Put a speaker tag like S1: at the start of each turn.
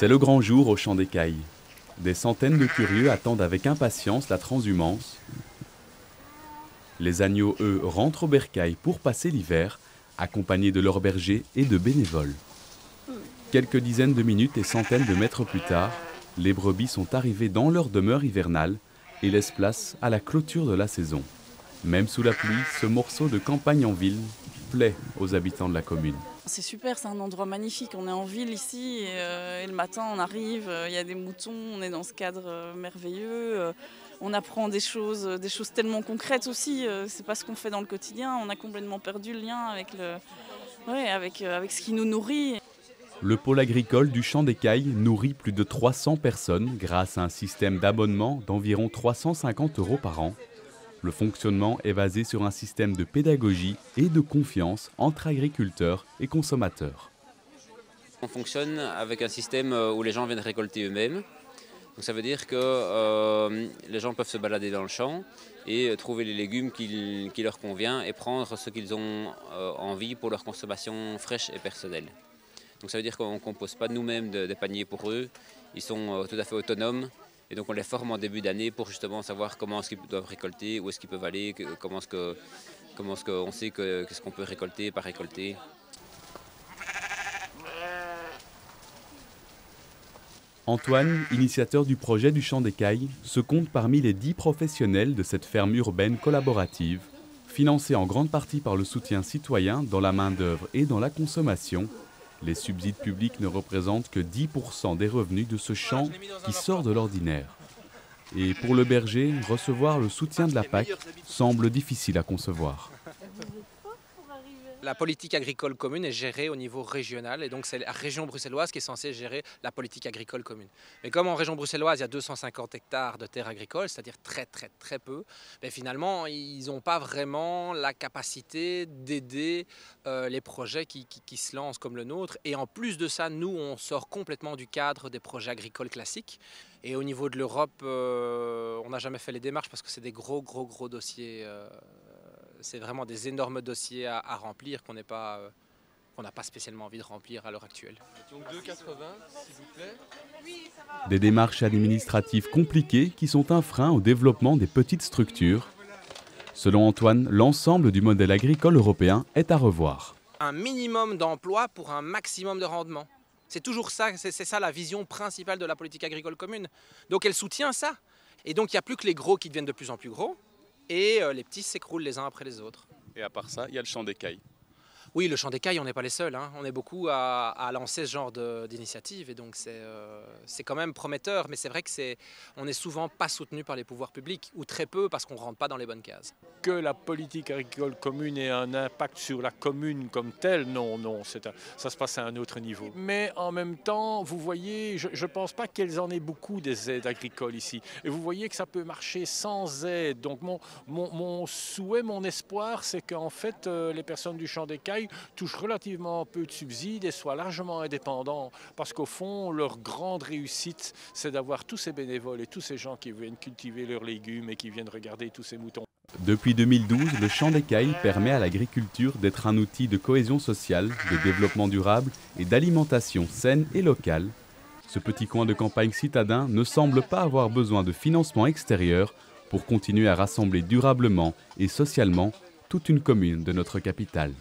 S1: C'est le grand jour au Champ d'Écailles. Des centaines de curieux attendent avec impatience la transhumance. Les agneaux, eux, rentrent au bercail pour passer l'hiver, accompagnés de leurs bergers et de bénévoles. Quelques dizaines de minutes et centaines de mètres plus tard, les brebis sont arrivées dans leur demeure hivernale et laissent place à la clôture de la saison. Même sous la pluie, ce morceau de campagne en ville plaît aux habitants de la commune.
S2: C'est super, c'est un endroit magnifique. On est en ville ici et le matin on arrive, il y a des moutons, on est dans ce cadre merveilleux. On apprend des choses tellement concrètes aussi. C'est pas ce qu'on fait dans le quotidien. On a complètement perdu le lien avec ce qui nous nourrit.
S1: Le pôle agricole du Champ d'Écailles nourrit plus de 300 personnes grâce à un système d'abonnement d'environ 350 € par an. Le fonctionnement est basé sur un système de pédagogie et de confiance entre agriculteurs et consommateurs.
S3: On fonctionne avec un système où les gens viennent récolter eux-mêmes. Donc ça veut dire que les gens peuvent se balader dans le champ et trouver les légumes qui leur conviennent et prendre ce qu'ils ont envie pour leur consommation fraîche et personnelle. Donc ça veut dire qu'on ne compose pas nous-mêmes des paniers pour eux. Ils sont tout à fait autonomes. Et donc on les forme en début d'année pour justement savoir comment est-ce qu'ils doivent récolter, où est-ce qu'ils peuvent aller, comment est-ce qu'on sait qu'est-ce qu'on peut récolter, pas récolter.
S1: Antoine, initiateur du projet du Champ d'Écailles, se compte parmi les 10 professionnels de cette ferme urbaine collaborative, financée en grande partie par le soutien citoyen dans la main-d'œuvre et dans la consommation. Les subsides publics ne représentent que 10% des revenus de ce champ qui sort de l'ordinaire. Et pour le berger, recevoir le soutien de la PAC semble difficile à concevoir.
S4: La politique agricole commune est gérée au niveau régional et donc c'est la région bruxelloise qui est censée gérer la politique agricole commune. Mais comme en région bruxelloise il y a 250 hectares de terres agricoles, c'est-à-dire très peu, finalement ils n'ont pas vraiment la capacité d'aider les projets qui se lancent comme le nôtre. Et en plus de ça, nous on sort complètement du cadre des projets agricoles classiques. Et au niveau de l'Europe, on n'a jamais fait les démarches parce que c'est des gros dossiers. C'est vraiment des énormes dossiers à remplir qu'on n'a pas spécialement envie de remplir à l'heure actuelle.
S5: Donc 2,80 s'il vous plaît.
S1: Des démarches administratives compliquées qui sont un frein au développement des petites structures. Selon Antoine, l'ensemble du modèle agricole européen est à revoir.
S4: Un minimum d'emploi pour un maximum de rendement. C'est toujours ça, c'est ça la vision principale de la politique agricole commune. Donc elle soutient ça. Et donc il n'y a plus que les gros qui deviennent de plus en plus gros. Et les petits s'écroulent les uns après les autres.
S5: Et à part ça, il y a le Champ d'Écailles.
S4: Oui, le Champ d'Écailles, on n'est pas les seuls. On est beaucoup à lancer ce genre d'initiative et donc c'est quand même prometteur. Mais c'est vrai qu'on n'est souvent pas soutenu par les pouvoirs publics ou très peu parce qu'on ne rentre pas dans les bonnes cases.
S6: Que la politique agricole commune ait un impact sur la commune comme telle, non, ça se passe à un autre niveau. Mais en même temps, vous voyez, je ne pense pas qu'elles en aient beaucoup des aides agricoles ici. Et vous voyez que ça peut marcher sans aide. Donc mon souhait, mon espoir, c'est qu'en fait, les personnes du Champ d'Écailles touchent relativement peu de subsides et soient largement indépendants. Parce qu'au fond, leur grande réussite, c'est d'avoir tous ces bénévoles et tous ces gens qui viennent cultiver leurs légumes et qui viennent regarder tous ces moutons.
S1: Depuis 2012, le Champ d'Écailles permet à l'agriculture d'être un outil de cohésion sociale, de développement durable et d'alimentation saine et locale. Ce petit coin de campagne citadin ne semble pas avoir besoin de financement extérieur pour continuer à rassembler durablement et socialement toute une commune de notre capitale.